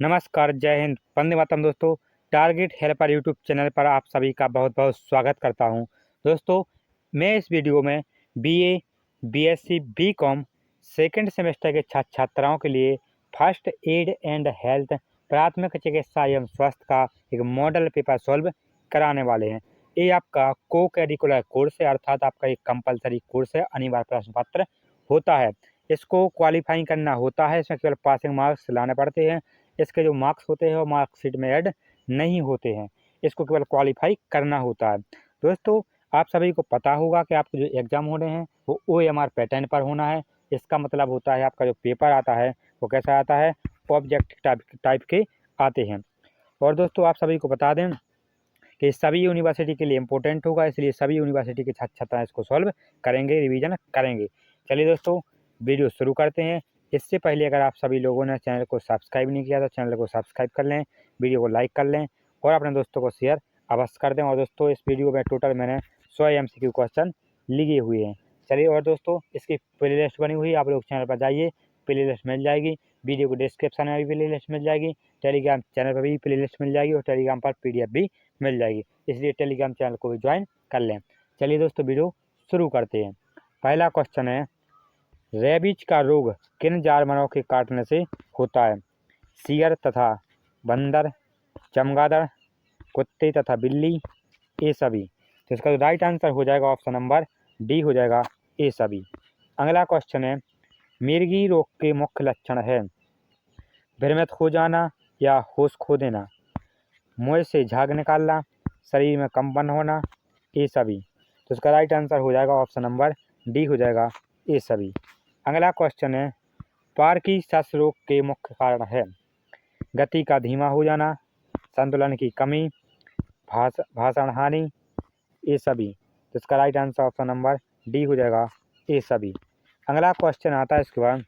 नमस्कार, जय हिंद, वंदे मातरम। दोस्तों, टारगेट हेल्पर यूट्यूब चैनल पर आप सभी का बहुत बहुत स्वागत करता हूं। दोस्तों, मैं इस वीडियो में BA, BSc, BCom second semester के छात्र छात्राओं के लिए फर्स्ट एड एंड हेल्थ प्राथमिक चिकित्सा एवं स्वास्थ्य का एक मॉडल पेपर सॉल्व कराने वाले हैं। ये आपका को करिकुलर कोर्स है, अर्थात आपका एक कंपलसरी कोर्स है, अनिवार्य प्रश्न पत्र होता है। इसको क्वालिफाई करना होता है, इसमें केवल पासिंग मार्क्स लाने पड़ते हैं। इसके जो मार्क्स होते हैं वो मार्कशीट में ऐड नहीं होते हैं, इसको केवल क्वालिफाई करना होता है। दोस्तों, आप सभी को पता होगा कि आपके जो एग्ज़ाम होने हैं वो OMR पैटर्न पर होना है। इसका मतलब होता है आपका जो पेपर आता है वो कैसा आता है, ऑब्जेक्टिव टाइप के आते हैं। और दोस्तों, आप सभी को बता दें कि सभी यूनिवर्सिटी के लिए इम्पोर्टेंट होगा, इसलिए सभी यूनिवर्सिटी के छात्र छात्रा इसको सॉल्व करेंगे, रिवीजन करेंगे। चलिए दोस्तों, वीडियो शुरू करते हैं। इससे पहले अगर आप सभी लोगों ने चैनल को सब्सक्राइब नहीं किया तो चैनल को सब्सक्राइब कर लें, वीडियो को लाइक कर लें और अपने दोस्तों को शेयर अवश्य कर दें। और दोस्तों, इस वीडियो में टोटल मैंने 100 MCQ क्वेश्चन लिए हुए हैं। चलिए, और दोस्तों, इसकी प्ले लिस्ट बनी हुई है, आप लोग चैनल पर जाइए, प्ले लिस्ट मिल जाएगी। वीडियो को डिस्क्रिप्शन में भी प्ले लिस्ट मिल जाएगी, टेलीग्राम चैनल पर भी प्ले लिस्ट मिल जाएगी और टेलीग्राम पर PDF भी मिल जाएगी, इसलिए टेलीग्राम चैनल को भी ज्वाइन कर लें। चलिए दोस्तों, वीडियो शुरू करते हैं। पहला क्वेश्चन है, रेबीज का रोग किन जानवरों के काटने से होता है? सियर तथा बंदर, चमगादड़, कुत्ते तथा बिल्ली, ये सभी। तो इसका राइट आंसर हो जाएगा ऑप्शन नंबर डी हो जाएगा, ये सभी। अगला क्वेश्चन है, मिर्गी रोग के मुख्य लक्षण है भ्रमित हो जाना या होश खो देना, मुंह से झाग निकालना, शरीर में कंपन होना, ये सभी। तो इसका राइट आंसर हो जाएगा ऑप्शन नंबर डी हो जाएगा, ये सभी। अगला क्वेश्चन है, पार्किंसंस रोग के मुख्य कारण है गति का धीमा हो जाना, संतुलन की कमी, भाषण हानि, ये सभी। तो इसका right answer option number D हो जाएगा, ये सभी। अगला क्वेश्चन आता है इसके बाद,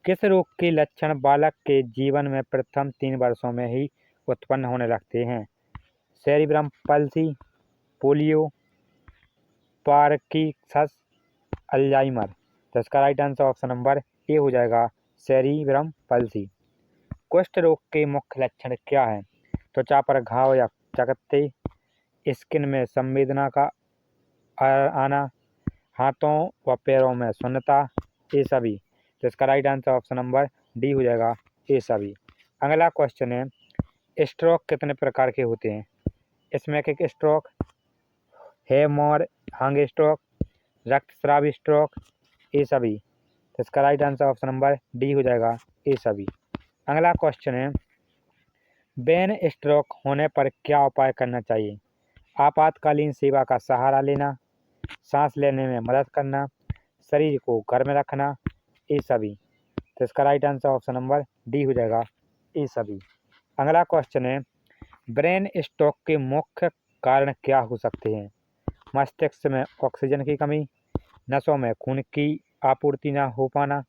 किस रोग के लक्षण बालक के जीवन में प्रथम 3 वर्षों में ही उत्पन्न होने लगते हैं? Cerebrum palsy, polio, Parkinson's, Alzheimer. तो इसका right answer option number A हो जाएगा, सेरिब्रम पल्सी। कुष्ठ रोग के मुख्य लक्षण क्या हैं? त्वचा पर घाव या चकत्ते, स्किन में संवेदना का आना, हाथों व पैरों में शून्यता, ये सभी। तो इसका right answer option number D हो जाएगा, ये सभी। अगला क्वेश्चन है, स्ट्रोक कितने प्रकार के होते हैं? इस्केमिक स्ट्रोक, हेमोरहागिक स्ट्रोक, रक्तस्रावी स्ट्रोक, ये सभी। तो इसका right answer option number D हो जाएगा, ये सभी। अगला क्वेश्चन है, ब्रेन स्ट्रोक होने पर क्या उपाय करना चाहिए? आपातकालीन सेवा का सहारा लेना, सांस लेने में मदद करना, शरीर को गर्म रखना, ये सभी। तो इसका right answer option number D हो जाएगा, ये सभी। अगला क्वेश्चन है, ब्रेन स्ट्रोक के मुख्य कारण क्या हो सकते हैं? मस्तिष्क में ऑक्सीजन की कमी, नसों में खून की आपूर्ति न हो पाना,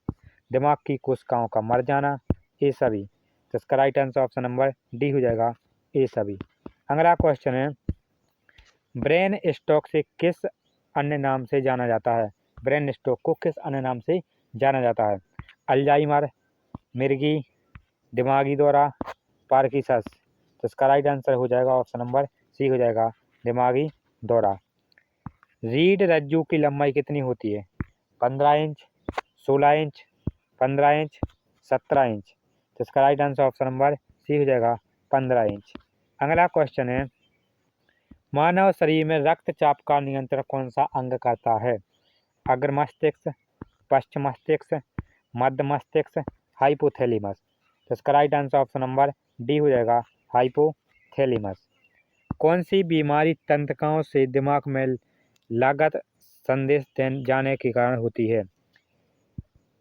दिमाग की कोशिकाओं का मर जाना, ये सभी। तो इसका right answer option number D हो जाएगा, ये सभी। अगला क्वेश्चन है, ब्रेन स्ट्रोक से किस अन्य नाम से जाना जाता है? ब्रेन स्ट्रोक को किस अन्य नाम से जाना जाता है? अल्जाइमर, मिर्गी, दिमागी दौरा, पार्किंसंस। तो इसका राइट आंसर हो जाएगा ऑप्शन नंबर सी हो जाएगा, दिमागी दौरा। रीढ़ रज्जु की लंबाई कितनी होती है? 15 इंच, 16 इंच, 15 इंच, 17 इंच। तो इसका right answer option number C हो जाएगा, 15 इंच। अगला क्वेश्चन है, मानव शरीर में रक्तचाप का नियंत्रण कौन सा अंग करता है? अग्र मस्तिष्क, पश्चिम मस्तिष्क, मध्य मस्तिष्क, हाइपोथैलेमस। तो इसका right answer option number D हो जाएगा, हाइपोथैलेमस। कौन सी बीमारी तंत्रिकाओं से दिमाग में लागत संदेश जाने के कारण होती है?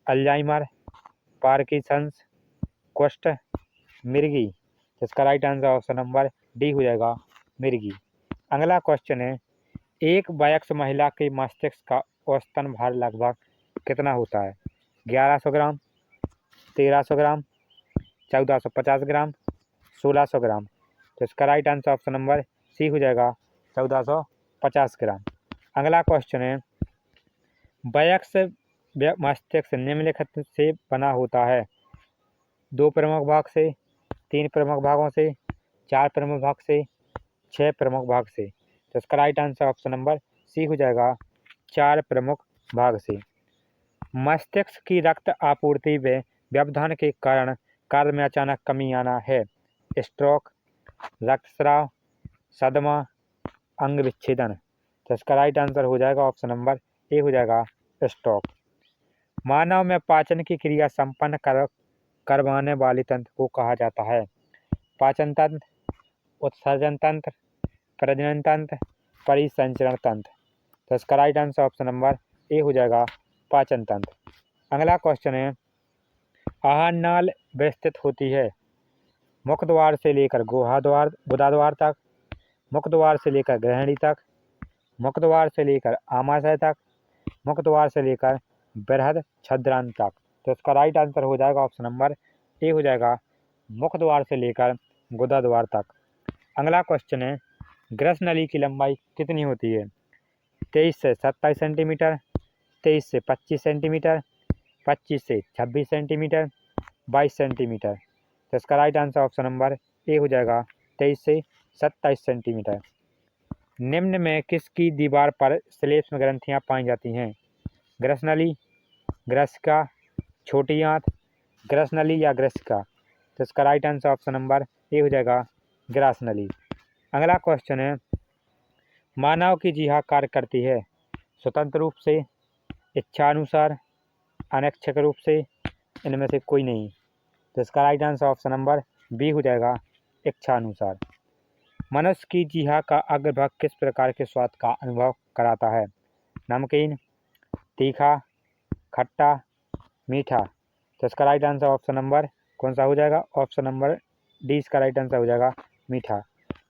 अल्जाइमर, पार्किंसंस, कुष्ठ, मिर्गी। इसका right answer option number D हो जाएगा, मिर्गी। अगला क्वेश्चन है, एक वयस्क महिला के मस्तिष्क का औसतन भार लगभग कितना होता है? 1100 ग्राम, 1300 ग्राम, 1450 ग्राम, 1600 ग्राम। तो इसका right answer option number C हो जाएगा, 1450 ग्राम। अगला क्वेश्चन है, वयस्क मस्तिष्क निम्नलिखित से बना होता है? 2 प्रमुख भाग से, 3 प्रमुख भागों से, 4 प्रमुख भाग से, 6 प्रमुख भाग से। तो इसका right answer option number C हो जाएगा, 4 प्रमुख भाग से। मस्तिष्क की रक्त आपूर्ति में व्यवधान के कारण कार्य में अचानक कमी आना है। स्ट्रोक, रक्तस्राव, सदमा, अंग विच्छेदन। तो इसका राइट आंसर हो जाएगा ऑप्शन नंबर ए हो जाएगा, स्ट्रोक। मानव में पाचन की क्रिया संपन्न करवाने वाले तंत्र को कहा जाता है। पाचन तंत्र, उत्सर्जन तंत्र, प्रजनन तंत्र, परिसंचरण तंत्र। तो इसका right answer option number A हो जाएगा, पाचन तंत्र। अगला क्वेश्चन है, आहार नाल विस्तृत होती है मुख द्वार से लेकर गुदाद्वार तक, मुख द्वार से लेकर ग्रहणी तक, मुख द्वार से लेकर आमाशय तक, मुख द्वार से लेकर बृहद छद्रांत तक। तो इसका राइट आंसर हो जाएगा ऑप्शन नंबर ए हो जाएगा, मुख द्वार से लेकर गुदाद्वार तक। अगला क्वेश्चन है, ग्रसनली की लंबाई कितनी होती है? 23 से 27 सेंटीमीटर, 23 से 25 सेंटीमीटर, 25 से 26 सेंटीमीटर, 22 सेंटीमीटर। तो इसका right answer option number A हो जाएगा, 23 से 27 सेंटीमीटर। निम्न में किसकी दीवार पर श्लेष्म ग्रंथियां पाई जाती हैं? ग्रसनली, ग्रसिका, छोटी आंत, ग्रसनली या ग्रसिका। तो इसका right answer option number A हो जाएगा, ग्रसनली। अगला क्वेश्चन है, मानव की जिह्वा कार्य करती है स्वतंत्र रूप से, इच्छानुसार, अनैच्छिक रूप से, इनमें से कोई नहीं। तो इसका right answer option number B हो जाएगा, इच्छानुसार। मनुष्य की जिह्वा का अग्रभाग किस प्रकार के स्वाद का अनुभव कराता है? नमकीन, तीखा, खट्टा, मीठा। तो इसका राइट आंसर ऑप्शन नंबर कौन सा हो जाएगा? ऑप्शन नंबर डी इसका राइट आंसर हो जाएगा, मीठा।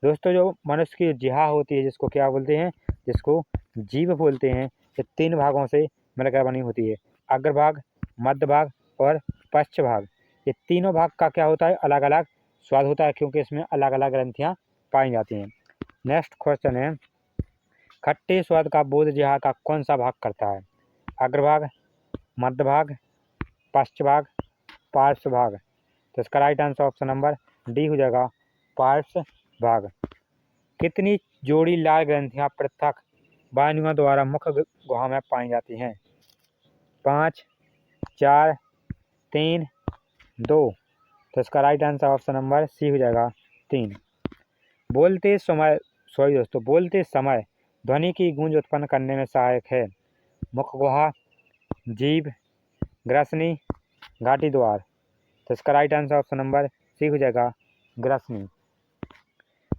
दोस्तों, जो मनुष्य की जिह्वा होती है, जिसको क्या बोलते हैं? जिसको जीभ बोलते हैं, ये 3 भागों से मिलकर बनी होती है। अग्रभाग, मध्य भाग और पश्च भाग। ये तीनों भाग का क्या होता है? अलग अलग स्वाद होता है, क्योंकि इसमें अलग अलग ग्रंथियाँ पाई जाती हैं। नेक्स्ट क्वेश्चन है, खट्टे स्वाद का बोध जिह्वा का कौन सा भाग करता है? अग्रभाग, मध्य भाग, पश्च भाग, पार्श्व भाग। तो इसका right answer option number D हो जाएगा, पार्श्व भाग। कितनी जोड़ी लाल ग्रंथियां पृथक वाहिनियों द्वारा मुख गुहा में पाई जाती हैं? 5, 4, 3, 2। तो इसका right answer option number C हो जाएगा, 3। बोलते समय ध्वनि की गूंज उत्पन्न करने में सहायक है मुख गुहा, जीभ, ग्रसनी, घाटी द्वार। तो इसका right answer option number C हो जाएगा, ग्रसनी।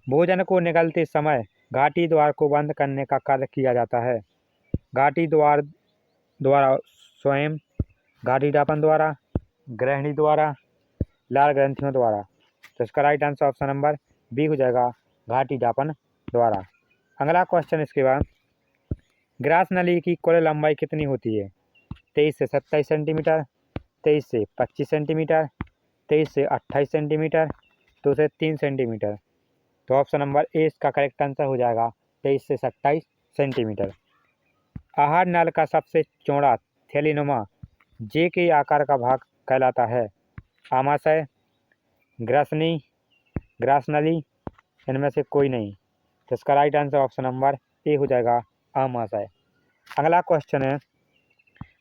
भोजन को निगलते समय घाटी द्वार को बंद करने का कार्य किया जाता है। घाटी द्वारा स्वयं, घाटी डापन द्वारा, ग्रहणी द्वारा, लाल ग्रंथियों द्वारा। तो इसका right answer option number B हो जाएगा, घाटी डापन द्वारा। अगला क्वेश्चन इसके बाद, ग्रास नली की कुल लंबाई कितनी होती है? 23 से 27 सेंटीमीटर, 23 से 25 सेंटीमीटर, 23 से 28 सेंटीमीटर, 2 से 3 सेंटीमीटर। तो ऑप्शन नंबर ए इसका करेक्ट आंसर हो जाएगा, 23 से 27 सेंटीमीटर। आहार नल का सबसे चौड़ा थैलीनुमा जे के आकार का भाग कहलाता है? आमाशय, ग्रसनी, ग्रासनली, इनमें से कोई नहीं। तो इसका right answer option number A हो जाएगा, आमाशय। अगला क्वेश्चन है,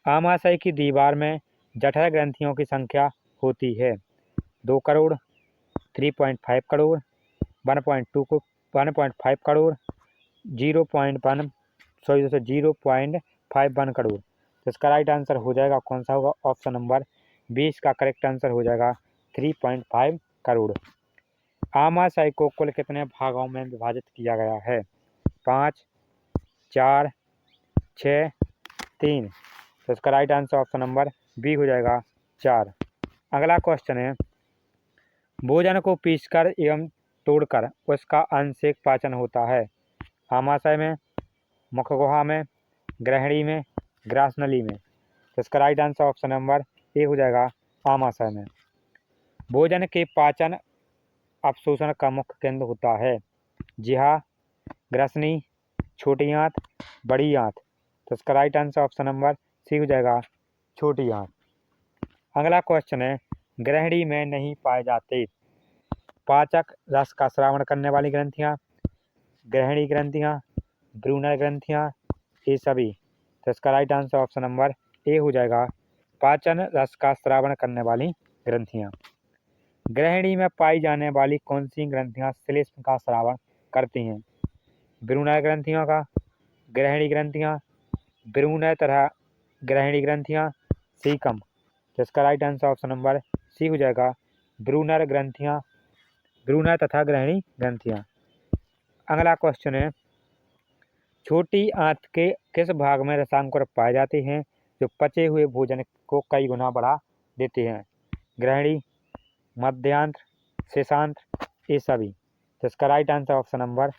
आमाशय की दीवार में जठर ग्रंथियों की संख्या होती है 2 करोड़, 3.5 करोड़, 1.5 करोड़, 0.51 करोड़। तो इसका राइट आंसर हो जाएगा, कौन सा होगा? ऑप्शन नंबर 20 का करेक्ट आंसर हो जाएगा, 3.5 करोड़। आमाशय को कुल कितने भागों में विभाजित किया गया है? 5, 4, 6, 3। तो इसका right answer option number B हो जाएगा, 4। अगला क्वेश्चन है, भोजन को पीसकर एवं तोड़कर उसका आंशिक पाचन होता है? आमाशय में, मुख गुहा में, ग्रहणी में, ग्रासनली में। तो इसका right answer option number A हो जाएगा, आमाशय में। भोजन के पाचन अवशोषण का मुख्य केंद्र होता है जिह्वा, ग्रसनी, छोटी आंत, बड़ी आंत। तो इसका right answer option number C हो जाएगा, छोटी आंत। अगला क्वेश्चन है, ग्रहणी में नहीं पाए जाते पाचक रस का श्रावण करने वाली ग्रंथियाँ, ग्रहणी ग्रंथियाँ, ब्रूनर ग्रंथियाँ, ये सभी। तो इसका right answer option number A हो जाएगा, पाचन रस का श्रावण करने वाली ग्रंथियाँ। ग्रहणी में पाई जाने वाली कौन सी ग्रंथियाँ श्लेष्म का श्रावण करती हैं? ब्रूनर ग्रंथियों का, ग्रहणी ग्रंथियाँ, ब्रूनर तथा ग्रहणी ग्रंथियाँ, सीकम। तो इसका right answer option number C हो जाएगा, ब्रूनर ग्रंथियाँ, ब्रूनर तथा ग्रहणी ग्रंथियाँ। अगला क्वेश्चन है, छोटी आंत के किस भाग में रसांकुर पाए जाते हैं जो पचे हुए भोजन को कई गुना बढ़ा देते हैं? ग्रहणी, मध्यांत्र, शेषांत्र, ये सभी। तो इसका right answer option number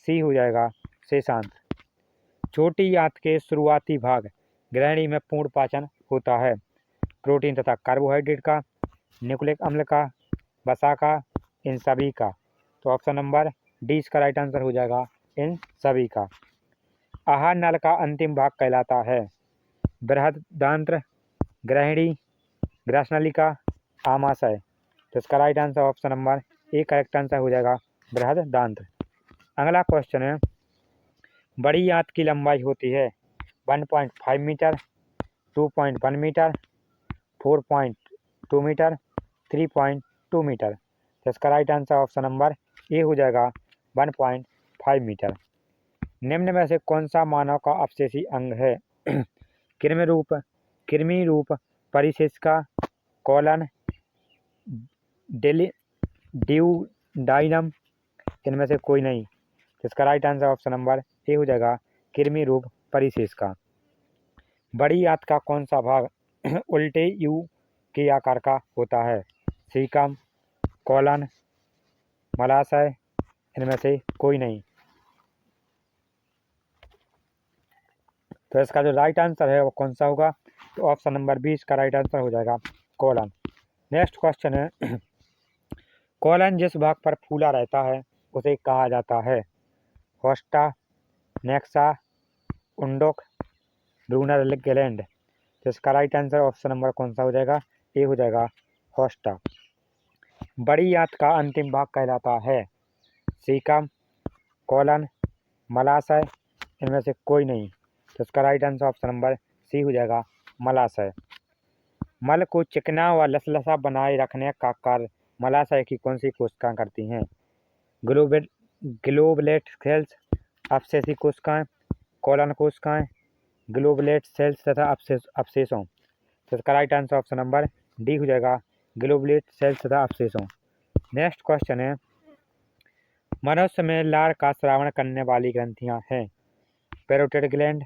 C हो जाएगा, शेषांत्र। छोटी आंत के शुरुआती भाग ग्रहणी में पूर्ण पाचन होता है प्रोटीन तथा कार्बोहाइड्रेट का, न्यूक्लिक अम्ल का, वसा का, इन सभी का। तो ऑप्शन नंबर डी इसका राइट आंसर हो जाएगा, इन सभी का। आहार नल का अंतिम भाग कहलाता है बृहदांत्र, ग्रहणी, ग्रसनलिका, आमाशय। तो इसका right answer option number A correct answer हो जाएगा, बृहदांत्र। अगला क्वेश्चन है, बड़ी आंत की लंबाई होती है 1.5 मीटर, 2.1 मीटर, 4.2 मीटर, 3.2 मीटर। तो इसका right answer option number A हो जाएगा, 1.5 मीटर। निम्न में से कौन सा मानव का अपशेषी अंग है? कृमि रूप परिशिष्का, कोलन, ड्यूडाइनम, इनमें से कोई नहीं। तो इसका right answer option number A हो जाएगा, कृमि रूप परिशिष्का। बड़ी आंत का कौन सा भाग उल्टे यू के आकार का होता है? सीकम, कोलन, मलाशय, इनमें से कोई नहीं। तो इसका जो राइट आंसर है वो कौन सा होगा? तो ऑप्शन नंबर 20 का राइट आंसर हो जाएगा, कोलन। नेक्स्ट क्वेश्चन है, कोलन जिस भाग पर फूला रहता है उसे कहा जाता है? होस्टा, नेक्सा, उंडोक, ब्रूनर ग्लैंड। तो इसका राइट आंसर ऑप्शन नंबर कौन सा हो जाएगा? ए हो जाएगा, होस्टा। बड़ी आंत का अंतिम भाग कहलाता है? सीकम, कोलन, मलाशय, इनमें से कोई नहीं। तो इसका right answer option number C हो जाएगा, मलाशय। मल को चिकना व लसलसा बनाए रखने का कार्य मलाशय की कौन सी कोशिकाएं करती हैं? ग्लोबुलेट सेल्स, अपशेषी कोशिकाएं, कोलन कोशिकाएं, ग्लोबुलेट सेल्स तथा अवशेषों। तो इसका right answer option number D हो जाएगा, ग्लोबुलेट सेल्स तथा अवशेषों। नेक्स्ट क्वेश्चन है, मनुष्य में लार का स्रावन करने वाली ग्रंथियां हैं? पैरोटिड ग्लैंड,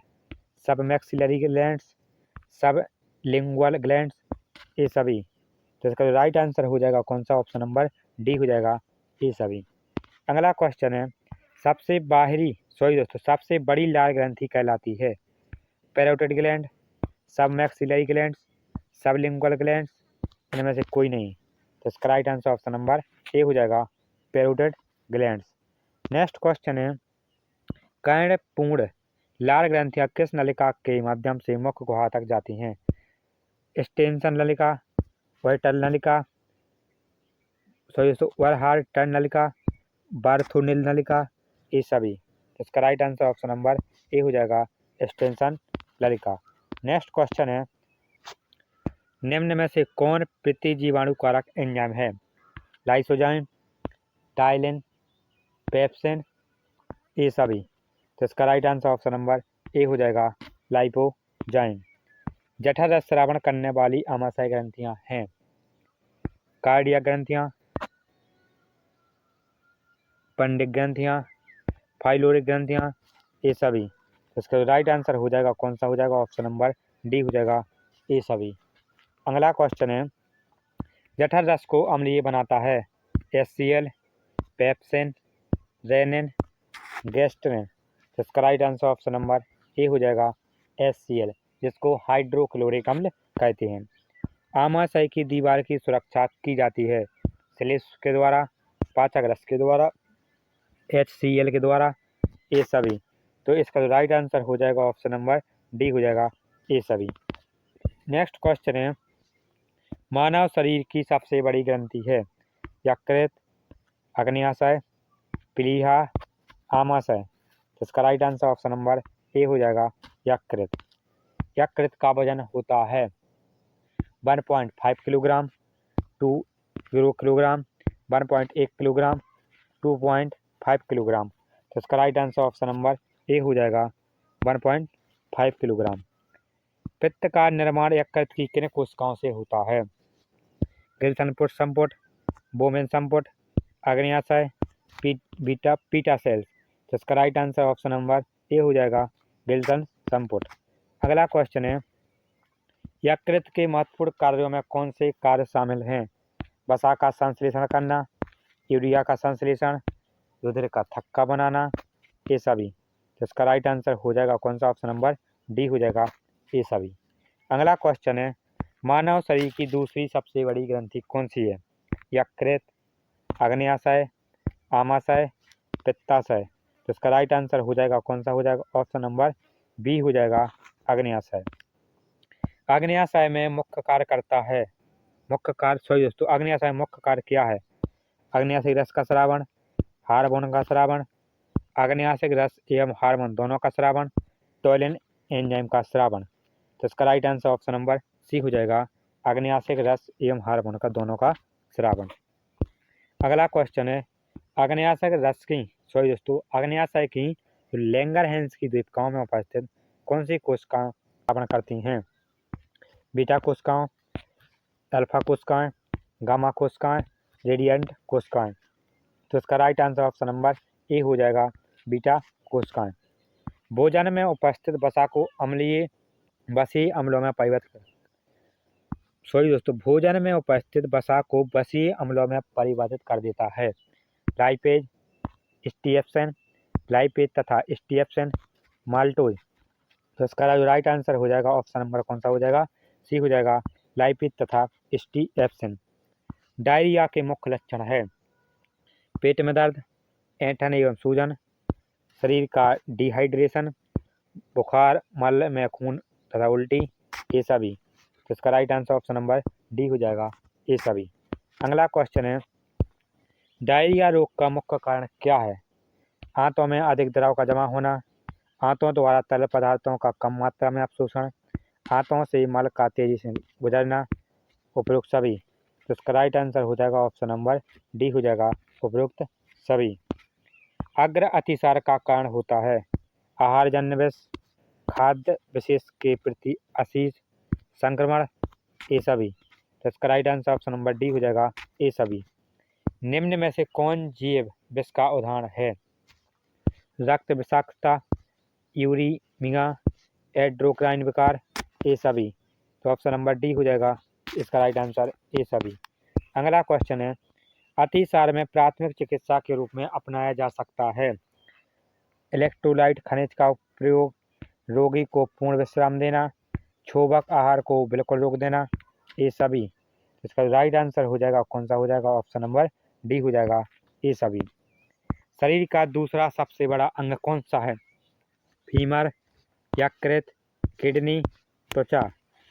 सब मैक्सिलरी ग्लैंड्स, सब लिंगुअल ग्लैंड्स, ये सभी। तो इसका राइट आंसर हो जाएगा कौन सा? ऑप्शन नंबर डी हो जाएगा, ये सभी। अगला क्वेश्चन है, सबसे बड़ी लार ग्रंथि कहलाती है? पैरोटिड ग्लैंड, सब मैक्सिलरी ग्लैंड्स, सब लिंगुअल ग्लैंड्स, इनमें से कोई नहीं। तो इसका right answer option number A हो जाएगा, पैरोटिड ग्लैंड्स। नेक्स्ट क्वेश्चन है, कर्णपूर्ण लार ग्रंथियां किस नलिका के माध्यम से मुख्य गुहा तक जाती हैं? स्टेनसन नलिका, वाइटल नलिका, वरहार्ट नलिका, बार्थोनिल नलिका, ये सभी। इसका right answer option number A हो जाएगा, स्टेनसन नलिका। नेक्स्ट क्वेश्चन है, निम्न में से कौन प्रतिजीवाणुकारक एंजाइम है? लाइसोजाइम, टाइलिन, पेप्सिन, ये सभी। तो इसका right answer option number A हो जाएगा, लाइपोजाइम। जठर रस स्रावन करने वाली आमाशय ग्रंथियां हैं? कार्डियक ग्रंथियां, पंडिक ग्रंथियां, फाइलोरिक ग्रंथियां, ये सभी। तो इसका राइट आंसर हो जाएगा कौन सा हो जाएगा? ऑप्शन नंबर डी हो जाएगा, ये सभी। अगला क्वेश्चन है, जठर रस को अम्लीय बनाता है? HCl, pepsin, rennin, gastrin. तो इसका right answer option number A हो जाएगा, HCl, जिसको हाइड्रोक्लोरिक अम्ल कहते हैं। आमाशय की दीवार की सुरक्षा की जाती है श्लेष्म के द्वारा, पाचक रस के द्वारा, HCl के द्वारा, ये सभी। तो इसका जो राइट आंसर हो जाएगा ऑप्शन नंबर डी हो जाएगा, ये सभी। नेक्स्ट क्वेश्चन है, मानव शरीर की सबसे बड़ी ग्रंथि है? यकृत, अग्न्याशय, प्लीहा, आमाशय। तो इसका right answer option number A हो जाएगा यकृत। यकृत का वजन होता है 1.5 किलोग्राम, 2 किलोग्राम, 1.1 किलोग्राम, 2.5 किलोग्राम। तो इसका right answer option number A हो जाएगा 1.5 किलोग्राम। पित्त का निर्माण यकृत की किन कोशिकाओं से होता है? गिल्सन संपुट, बोमेन संपुट, अग्न्याशय, बीटा सेल्स। तो इसका right answer option number A हो जाएगा गिल्सन संपुट। अगला क्वेश्चन है, यकृत के महत्वपूर्ण कार्यों में कौन से कार्य शामिल हैं? वसा का संश्लेषण करना, यूरिया का संश्लेषण, रुधिर का थक्का बनाना, ये सभी। तो इसका राइट आंसर हो जाएगा कौन सा? ऑप्शन नंबर डी हो जाएगा ये सभी। अगला क्वेश्चन है, मानव शरीर की दूसरी सबसे बड़ी ग्रंथि कौन सी है? यकृत, अग्न्याशय, आमाशय, पित्ताशय। तो इसका राइट आंसर हो जाएगा कौन सा? हो जाएगा ऑप्शन नंबर बी हो जाएगा अग्न्याशय। अग्न्याशय में मुख्य कार्य करता है, मुख्य कार्य सॉरी दोस्तों, अग्न्याशय में मुख्य कार्य क्या है? अग्न्याशय रस का स्रावण, हार्मोन का स्रावण, अग्न्याशय रस एवं हार्मोन दोनों का स्रावण, टॉलिन एंजाइम का स्रावण। तो इसका right answer option number C हो जाएगा अग्न्याशय रस एवं हार्मोन का दोनों का स्रावण। अगला क्वेश्चन है, अग्न्याशय रस की सॉरी दोस्तों, अग्न्याशय की लैंगरहैंस की द्वीपकाओं में उपस्थित कौन सी कोशिकाएं स्रावण करती हैं? बीटा कोशिकाएं, अल्फा कोशिकाएं, गामा कोशिकाएं, रेडिएंट कोशिकाएं। तो इसका right answer option number A हो जाएगा बीटा कोशिकाएं। भोजन में उपस्थित वसा को अम्लीय वसीय अम्लों में परिवर्तित भोजन में उपस्थित वसा को वसीय अम्लों में परिवर्तित कर देता है। लाइपेज, स्टीएफ्सन, लाइपेज तथा स्टीएफ्सन, माल्टोज। तो इसका राइट आंसर हो जाएगा ऑप्शन नंबर कौन सा हो जाएगा? सी हो जाएगा लाइपेज तथा स्टीएफ्सन। डायरिया के मुख्य लक्षण है पेट में दर्द, ऐंठन एवं सूजन, शरीर का डिहाइड्रेशन, बुखार, मल में खून तथा उल्टी, ये सभी। तो इसका right answer option number D हो जाएगा ये सभी। अगला क्वेश्चन है, डायरिया रोग का मुख्य कारण क्या है? आंतों में अधिक द्रव का जमा होना, आंतों द्वारा तरल पदार्थों का कम मात्रा में अवशोषण, आंतों से मल का तेजी से गुजरना, उपरोक्त सभी। तो इसका राइट आंसर हो जाएगा ऑप्शन नंबर डी हो जाएगा उपरोक्त सभी। अग्र अतिसार का कारण होता है आहारजन्य विष, खाद्य विशेष के प्रति असीस संक्रमण, ये सभी। तो इसका right answer option number D हो जाएगा ये सभी। निम्न में से कौन जीव विष का उदाहरण है? रक्त विषाक्तता, यूरीमिया, एंडोक्राइन विकार, ये सभी। तो ऑप्शन नंबर डी हो जाएगा इसका राइट आंसर ये सभी। अगला क्वेश्चन है, अतिसार में प्राथमिक चिकित्सा के रूप में अपनाया जा सकता है इलेक्ट्रोलाइट खनिज का प्रयोग, रोगी को पूर्ण विश्राम देना, क्षोभक आहार को बिल्कुल रोक देना, ये सभी। इसका राइट आंसर हो जाएगा कौन सा? हो जाएगा ऑप्शन नंबर डी हो जाएगा ये सभी। शरीर का दूसरा सबसे बड़ा अंग कौन सा है? फीमर, यकृत, किडनी, त्वचा।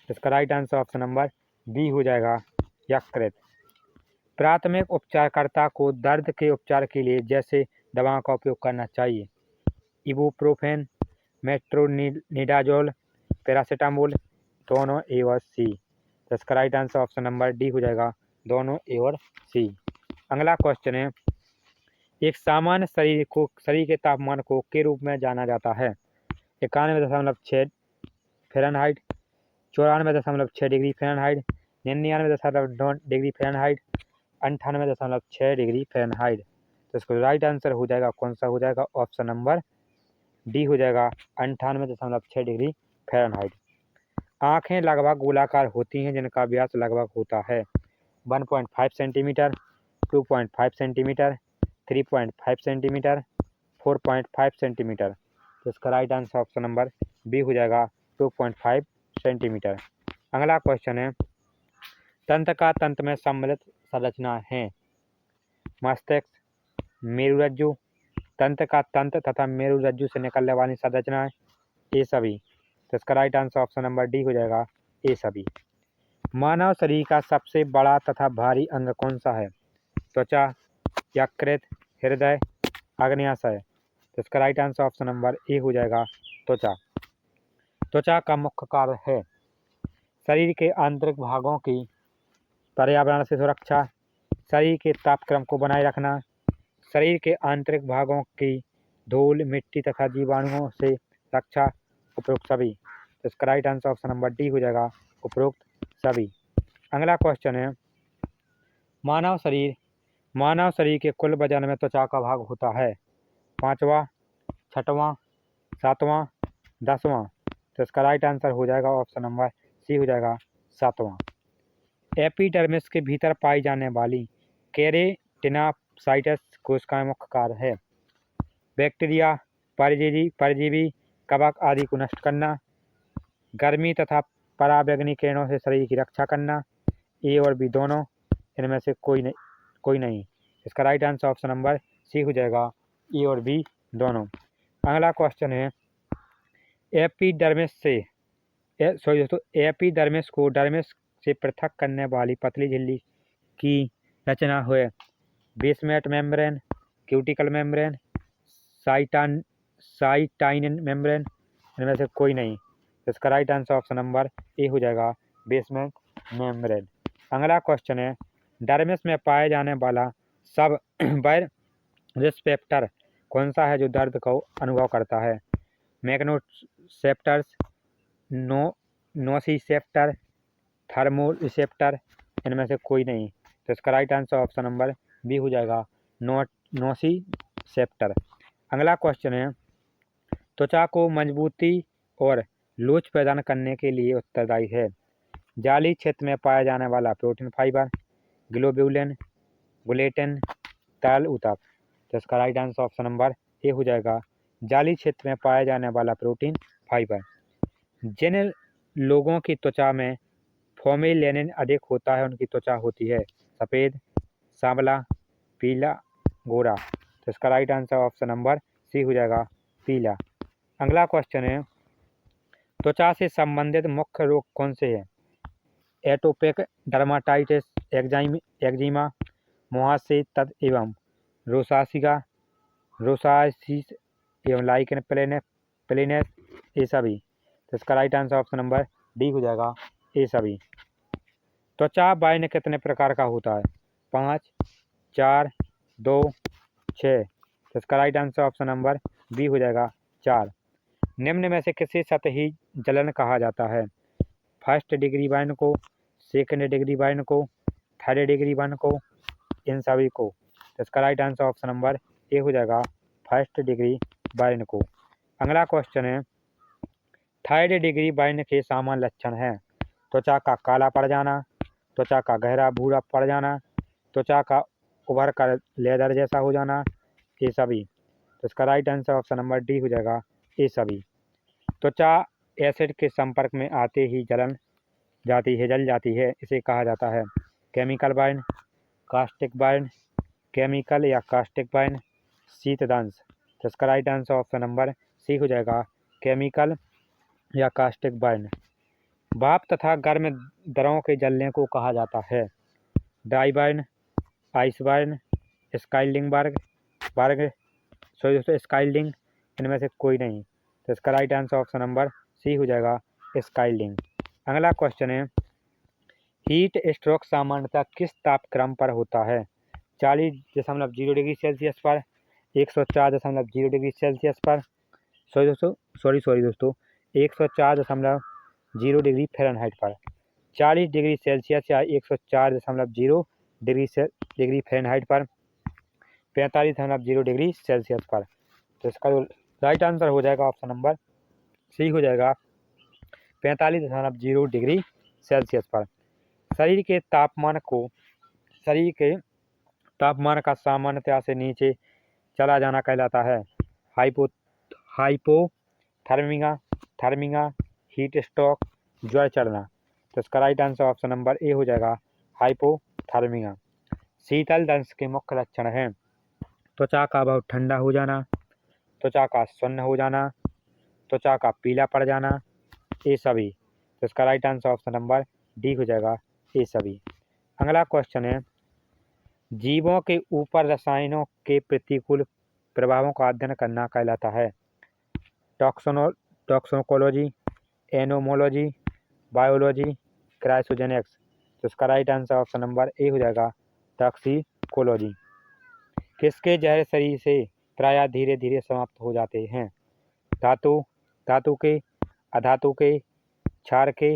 इसका right answer option number B हो जाएगा यकृत। प्राथमिक उपचारकर्ता को दर्द के उपचार के लिए जैसे दवाओं का उपयोग करना चाहिए? इबुप्रोफेन, मेट्रोनिडाजोल, पैरासीटामोल, दोनों ए और सी। तो इसका right answer option number D हो जाएगा दोनों ए और सी। अगला क्वेश्चन है, एक सामान्य शरीर के तापमान को के रूप में जाना जाता है? 91.6 Fahrenheit, 94.6 degree Fahrenheit, 99.9 degree Fahrenheit, 98.6 degree Fahrenheit. तो इसको राइट आंसर हो जाएगा कौन सा? हो जाएगा ऑप्शन नंबर डी हो जाएगा 98.6 डिग्री फ़ारेनहाइट। आँखें लगभग गोलाकार होती हैं जिनका व्यास लगभग होता है 1.5 सेंटीमीटर, 2.5 सेंटीमीटर, 3.5 सेंटीमीटर, 4.5 सेंटीमीटर। तो इसका right answer option number B हो जाएगा 2.5 सेंटीमीटर। अगला क्वेश्चन है, तंत्र का तंत्र में सम्मिलित संरचना है मस्तिष्क, मेरुरज्जु, तंत्र का तंत्र तथा मेरुरज्जु से निकलने वाली संरचनाएं, ये सभी। तो इसका right answer option number D हो जाएगा ये सभी। मानव शरीर का सबसे बड़ा तथा भारी अंग कौन सा है? त्वचा, यकृत, हृदय, अग्न्याशय। तो इसका right answer option number A हो जाएगा त्वचा। त्वचा का मुख्य कार्य है शरीर के आंतरिक भागों की पर्यावरण से सुरक्षा, शरीर के तापक्रम को बनाए रखना, शरीर के आंतरिक भागों की धूल, मिट्टी तथा जीवाणुओं से रक्षा, उपरोक्त सभी। तो इसका right answer option number D हो जाएगा उपरोक्त सभी। अगला क्वेश्चन है मानव शरीर के कुल वजन में त्वचा का भाग होता है 5वां, 6वां, 7वां, 10वां। तो इसका राइट आंसर हो जाएगा ऑप्शन नंबर सी हो जाएगा 7वां। एपिडर्मिस के भीतर पाई जाने वाली केराटिनोसाइट्स कोशिकाएं मुख्य कार्य है बैक्टीरिया, परजीवी, कवक आदि को नष्ट करना, गर्मी तथा पराबैंगनी किरणों से शरीर की रक्षा करना। ए और बी दोनों, इनमें से कोई नहीं। इसका right answer option number C हो जाएगा ए और बी दोनों। अगला क्वेश्चन है एपिडर्मिस को डर्मिस से पृथक करने वाली पतली झिल्ली की रचना है बेसमेंट मेम्ब्रेन, क्यूटिकल मेम्ब्रेन, साइटाइनिन मेम्ब्रेन। इनमें से कोई नहीं। इसका right answer option number A हो जाएगा बेसमेंट मेम्ब्रेन। अगला क्वेश्चन है डर्मिस में पाए जाने वाला सब रिसेप्टर कौन सा है जो दर्द को अनुभव करता है मैग्नोसेप्टर्स, नोसिसेप्टर, थर्मोरिसेप्टर। इनमें से कोई नहीं। तो इसका right answer option number B हो जाएगा नोसिसेप्टर। अगला क्वेश्चन है त्वचा को मजबूती और लोच प्रदान करने के लिए उत्तरदायी है जाली क्षेत्र में पाया जाने वाला प्रोटीन फाइबर, ग्लोब्यूलिन, गुलेटिन, तरल ऊतक। तो इसका right answer option number A हो जाएगा जाली क्षेत्र में पाया जाने वाला प्रोटीन फाइबर। जिन लोगों की त्वचा में फोमेलिनिन अधिक होता है उनकी त्वचा होती है सफ़ेद, सांवला, पीला, गोरा। तो इसका right answer option number C हो जाएगा पीला। अगला क्वेश्चन है त्वचा से संबंधित मुख्य रोग कौन से हैं एटोपिक डर्माटाइटिस, एक्जिमा, मुहासे तद एवं रोसासिस एवं लाइकन प्लेनेस ये सभी। तो इसका right answer option number D हो जाएगा ये सभी। त्वचा बाइन कितने प्रकार का होता है 5, 4, 2, 6। तो इसका right answer option number B हो जाएगा 4। निम्न में से किसी सतही जलन कहा जाता है फर्स्ट डिग्री बर्न को, सेकंड डिग्री बर्न को, थर्ड डिग्री बर्न को, इन सभी को। तो इसका right answer option number A हो जाएगा फर्स्ट डिग्री बर्न को। अगला क्वेश्चन है थर्ड डिग्री बर्न के सामान्य लक्षण हैं त्वचा का काला पड़ जाना, त्वचा का गहरा भूरा पड़ जाना, त्वचा का उभर कर लेदर जैसा हो जाना, ये सभी। तो इसका right answer option number D हो जाएगा ये सभी। त्वचा एसिड के संपर्क में आते ही जल जाती है इसे कहा जाता है chemical burn, caustic burn, chemical या कास्टिक बर्न, शीतदंश। तो इसका right answer option number C हो जाएगा केमिकल या कास्टिक बर्न। भाप तथा गर्म दरों के जलने को कहा जाता है dry burn, ice burn, scalding scalding. इनमें से कोई नहीं। तो इसका right answer option number C हो जाएगा स्काइल्डिंग। अगला क्वेश्चन है हीट स्ट्रोक सामान्यतः किस तापक्रम पर होता है 40.0 डिग्री सेल्सियस पर, 104.0 डिग्री सेल्सियस पर, सॉरी दोस्तों 104.0 डिग्री फ़ारेनहाइट पर। 40 डिग्री सेल्सियस या 104.0 डिग्री फ़ारेनहाइट पर, 45.0 डिग्री सेल्सियस पर। तो इसका जो राइट आंसर हो जाएगा ऑप्शन नंबर सी हो जाएगा 45.0 डिग्री सेल्सियस पर। शरीर के तापमान का सामान्यतया से नीचे चला जाना कहलाता है हाइपोथर्मिया, हीट स्ट्रोक, ज्वर चढ़ना। तो इसका right answer option number A हो जाएगा हाइपोथर्मिया। शीतल दंश के मुख्य लक्षण हैं त्वचा का बहुत ठंडा हो जाना, त्वचा का सुन्न हो जाना, त्वचा का पीला पड़ जाना, ये सभी। तो इसका right answer option number D हो जाएगा ये सभी। अगला क्वेश्चन है जीवों के ऊपर रसायनों के प्रतिकूल प्रभावों का अध्ययन करना कहलाता है। टॉक्सिकोलॉजी, एनोमोलॉजी, बायोलॉजी, क्राइसोजेनिक्स। तो इसका right answer option number A हो जाएगा टॉक्सिकोलॉजी। किसके जहर शरीर से प्रायः धीरे धीरे समाप्त हो जाते हैं? धातु, धातु के, अधातु के, क्षार के,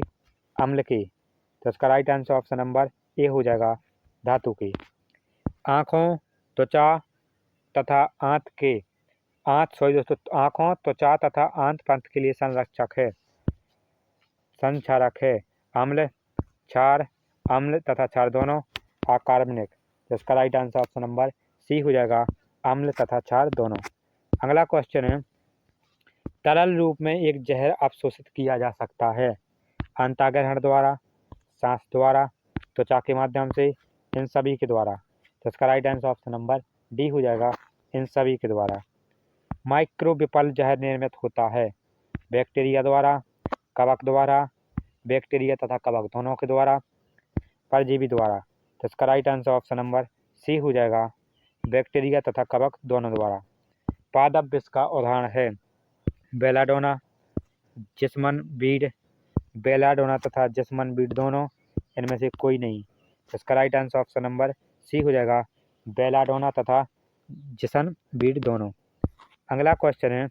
अम्ल के। तो इसका right answer option number A हो जाएगा धातु के। आँखों, त्वचा तथा आंत के आँखों, त्वचा तथा आंत पंथ के लिए संक्षारक है। अम्ल, क्षार, अम्ल तथा क्षार दोनों, अकार्बनिक। तो इसका right answer option number C हो जाएगा अम्ल तथा क्षार दोनों। अगला क्वेश्चन है, तरल रूप में एक जहर अवशोषित किया जा सकता है? अंतःग्रहण द्वारा, सांस द्वारा, त्वचा के माध्यम से, इन सभी के द्वारा। तो इसका right answer option number D हो जाएगा इन सभी के द्वारा। माइक्रोबिपल जहर निर्मित होता है बैक्टीरिया द्वारा, कवक द्वारा, बैक्टीरिया तथा कवक दोनों के द्वारा, परजीवी द्वारा। तो इसका right answer option number C हो जाएगा बैक्टीरिया तथा कवक दोनों द्वारा। पादप विष का उदाहरण है बेलाडोना, जिस्मन बीड। बेलाडोना तथा जिस्मन बीड दोनों, इनमें से कोई नहीं। तो इसका right answer option number C हो जाएगा बेलाडोना तथा जिस्मन बीड दोनों। अगला क्वेश्चन है,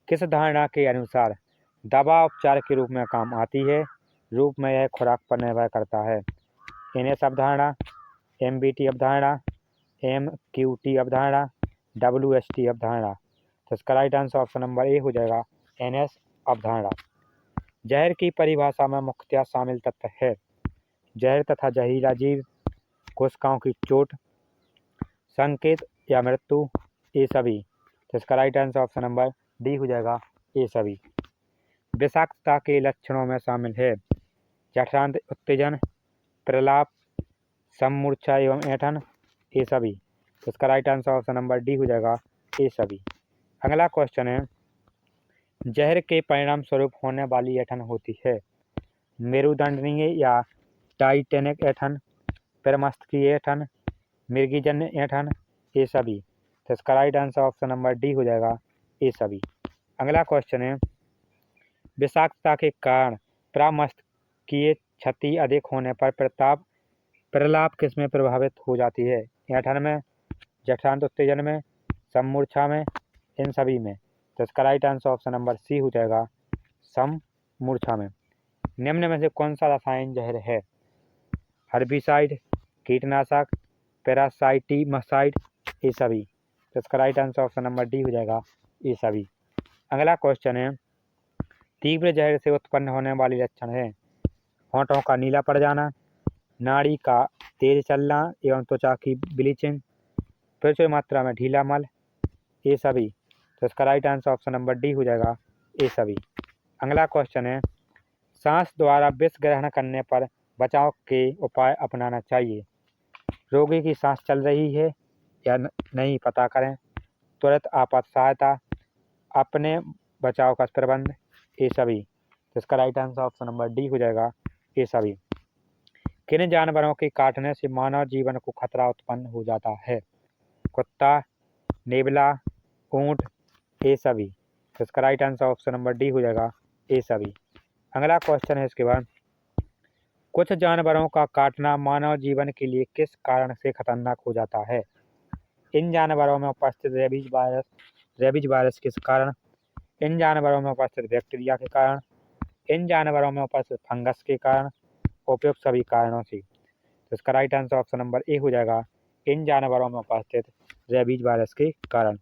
किस धारणा के अनुसार दवा उपचार के रूप में काम आती है? रूप में यह खुराक पर निर्भर करता है। एनएस अवधारणा, एमबीटी अवधारणा, एमक्यूटी अवधारणा, डब्ल्यूएसटी अवधारणा। तो इसका right answer option number A हो जाएगा एनएस अवधारणा। जहर की परिभाषा में मुख्यतः शामिल तत्व है जहर तथा जहरीला जीव, कोशिकाओं की चोट, संकेत या मृत्यु, ये सभी। तो इसका right answer option number D हो जाएगा ये सभी। विषाक्तता के लक्षणों में शामिल है जठरांत उत्तेजन, प्रलाप, सममूर्छा एवं ऐंठन, ये सभी। तो इसका right answer option number D हो जाएगा ये सभी। अगला क्वेश्चन है, जहर के परिणाम स्वरूप होने वाली ऐंठन होती है मेरुदंडनीय या टाइटेनिक ऐंठन, प्रमस्तकीय ऐंठन, मृगीजन्य ऐंठन, ये सभी। तो इसका right answer option number D हो जाएगा ये सभी। अगला क्वेश्चन है, विषाक्तता के कारण प्रमस्तकीय क्षति अधिक होने पर प्रलाप किसमें प्रभावित हो जाती है? ऐंठन में, जठरांत उत्तेजन में, सममूर्छा में, इन सभी में। तो इसका right answer option number C हो जाएगा सममूर्छा में। निम्न में से कौन सा रसायन जहर है? हर्बिसाइड, कीटनाशक, पैरासाइटिमाइड, ये सभी। तो इसका right answer option number D हो जाएगा ये सभी। अगला क्वेश्चन है, तीव्र जहर से उत्पन्न होने वाली लक्षण है होंठों का नीला पड़ जाना, नाड़ी का तेज चलना एवं त्वचा की ब्लीचिंग, प्रचुर मात्रा में ढीला मल, ये सभी। तो इसका right answer option number D हो जाएगा ये सभी। अगला क्वेश्चन है, सांस द्वारा विष ग्रहण करने पर बचाव के उपाय अपनाना चाहिए। रोगी की सांस चल रही है या नहीं पता करें, तुरंत आपात सहायता, अपने बचाव का प्रबंध, ये सभी। तो इसका right answer option number D हो जाएगा ये सभी। किन जानवरों के काटने से मानव जीवन को खतरा उत्पन्न हो जाता है? कुत्ता, नेवला, ऊंट, ये सभी। तो इसका right answer option number D हो जाएगा ये सभी। अगला क्वेश्चन है इसके बाद, कुछ जानवरों का काटना मानव जीवन के लिए किस कारण से खतरनाक हो जाता है? इन जानवरों में उपस्थित रेबीज वायरस किस कारण, इन जानवरों में उपस्थित बैक्टीरिया के कारण, इन जानवरों में उपस्थित फंगस के कारण, उपयुक्त सभी कारणों से। तो इसका right answer option number A हो जाएगा इन जानवरों में उपस्थित रेबीज वायरस के कारण।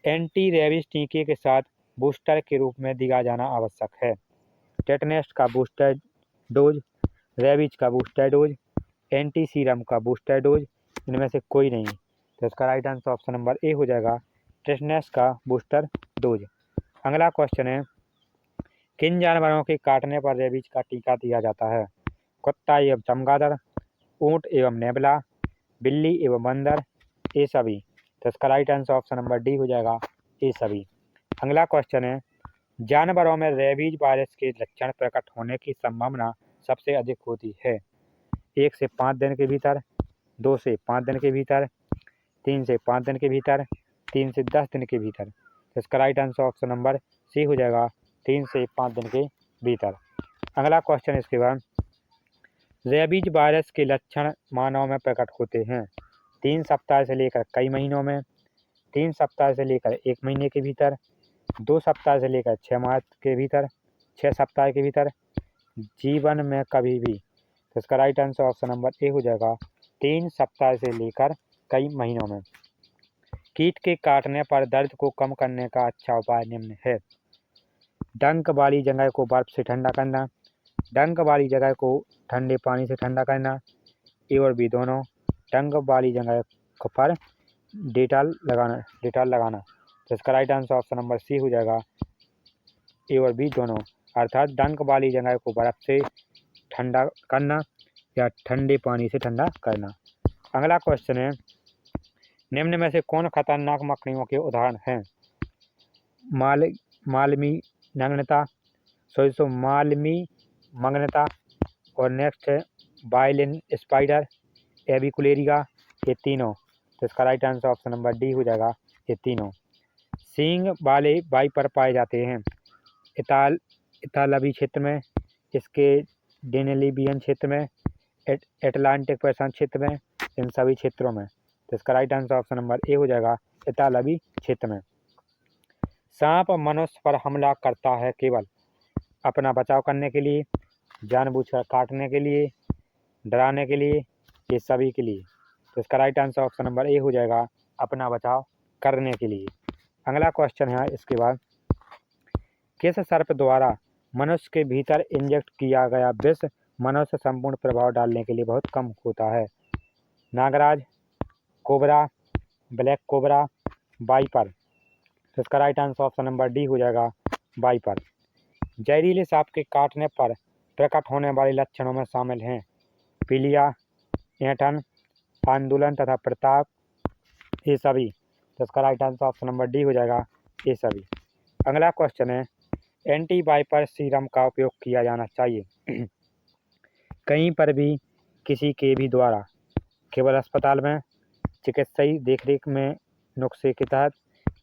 एंटी रेबीज टीके के साथ बूस्टर के रूप में दिया जाना आवश्यक है। टेटनेस का बूस्टर डोज, रेबीज का बूस्टर डोज, एंटी सीरम का बूस्टर डोज, इनमें से कोई नहीं। तो इसका right answer option number A हो जाएगा टेटनेस का बूस्टर डोज। अगला क्वेश्चन है, किन जानवरों के काटने पर रेबीज का टीका दिया जाता है? कुत्ता एवं चमगादड़, ऊंट एवं नेवला, बिल्ली एवं बंदर, ये सभी। तो इसका right answer option number D हो जाएगा ये सभी। अगला क्वेश्चन है, जानवरों में रेबीज वायरस के लक्षण प्रकट होने की संभावना सबसे अधिक होती है 1 से 5 दिन के भीतर, 2 से 5 दिन के भीतर, 3 से 5 दिन के भीतर, 3 से 10 दिन के भीतर। तो इसका right answer option number C हो जाएगा, 3 से 5 दिन के भीतर। अगला क्वेश्चन इसके बाद, रेबीज वायरस के लक्षण मानव में प्रकट होते हैं 3 सप्ताह से लेकर कई महीनों में, 3 सप्ताह से लेकर 1 महीने के भीतर, 2 सप्ताह से लेकर 6 माह के भीतर, 6 सप्ताह के भीतर, जीवन में कभी भी। तो इसका right answer option number A हो जाएगा, 3 सप्ताह से लेकर कई महीनों में। कीट के काटने पर दर्द को कम करने का अच्छा उपाय निम्न है। डंक वाली जगह को बर्फ से ठंडा करना, डंक वाली जगह को ठंडे पानी से ठंडा करना, ए और बी दोनों। डंक वाली जगह पर डेटॉल लगाना। तो इसका right answer option number C हो जाएगा, ए और बी दोनों, अर्थात डंक वाली जगह को बर्फ से ठंडा करना या ठंडे पानी से ठंडा करना। अगला क्वेश्चन है, निम्न में से कौन खतरनाक मकड़ियों के उदाहरण हैं। मालमी मग्नता और नेक्स्ट है वायलिन स्पाइडर, एविकुलेरिया, ये तीनों। तो इसका right answer option number D हो जाएगा, ये तीनों। सींग वाले वाइपर पाए जाते हैं इतालवी क्षेत्र में, इसके डेनेलिबियन क्षेत्र में, एटलांटिक प्रशांत क्षेत्र में, इन सभी क्षेत्रों में। तो इसका right answer option number A हो जाएगा, इतालवी क्षेत्र में। सांप मनुष्य पर हमला करता है केवल अपना बचाव करने के लिए, जानबूझकर काटने के लिए, डराने के लिए, ये सभी के लिए। तो इसका right answer option number A हो जाएगा, अपना बचाव करने के लिए। अगला क्वेश्चन है इसके बाद, किस सर्प द्वारा मनुष्य के भीतर इंजेक्ट किया गया विष मनुष्य संपूर्ण प्रभाव डालने के लिए बहुत कम होता है। नागराज, कोबरा, ब्लैक कोबरा, वाइपर। तो इसका right answer option number D हो जाएगा, वाइपर। जहरीले सांप के काटने पर प्रकट होने वाले लक्षणों में शामिल हैं पीलिया, ऐंठन, आंदोलन तथा प्रताप, ये सभी। तो इसका right answer option number D हो जाएगा, ये सभी। अगला क्वेश्चन है, एंटी वाइपर सीरम का उपयोग किया जाना चाहिए कहीं पर भी किसी के भी द्वारा, केवल अस्पताल में चिकित्सीय देखरेख में नुस्खे के तहत,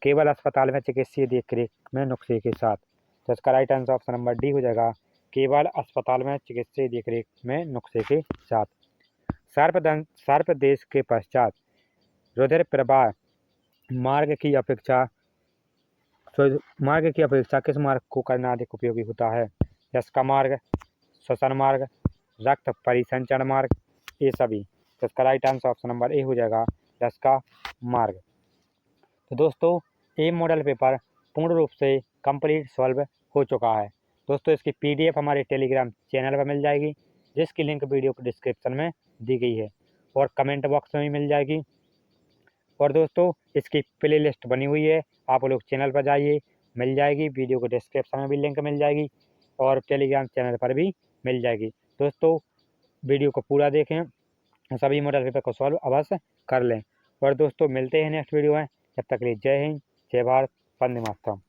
केवल अस्पताल में चिकित्सीय देखरेख में नुस्खे के साथ। तो इसका right answer option number D हो जाएगा, केवल अस्पताल में चिकित्सीय देखरेख में नुस्खे के साथ। सर्प देश के पश्चात रुधिर प्रवाह मार्ग की अपेक्षा किस मार्ग को करना अधिक उपयोगी होता है। यश का मार्ग, श्वसन मार्ग, रक्त परिसंचरण मार्ग, ये सभी। तो इसका right answer option number A हो जाएगा, यश का मार्ग। तो दोस्तों, ए मॉडल पेपर पूर्ण रूप से कंप्लीट सॉल्व हो चुका है। दोस्तों, इसकी PDF हमारे टेलीग्राम चैनल पर मिल जाएगी, जिसकी लिंक वीडियो के डिस्क्रिप्शन में दी गई है और कमेंट बॉक्स में भी मिल जाएगी। और दोस्तों, इसकी प्ले लिस्ट बनी हुई है, आप लोग चैनल पर जाइए, मिल जाएगी। वीडियो के डिस्क्रिप्शन में भी लिंक मिल जाएगी और टेलीग्राम चैनल पर भी मिल जाएगी। दोस्तों, वीडियो को पूरा देखें, सभी मॉडल पेपर को सॉल्व अवश्य कर लें। और दोस्तों, मिलते हैं नेक्स्ट वीडियो में। जब तक के लिए जय हिंद, जय भारत, वंदे मातरम।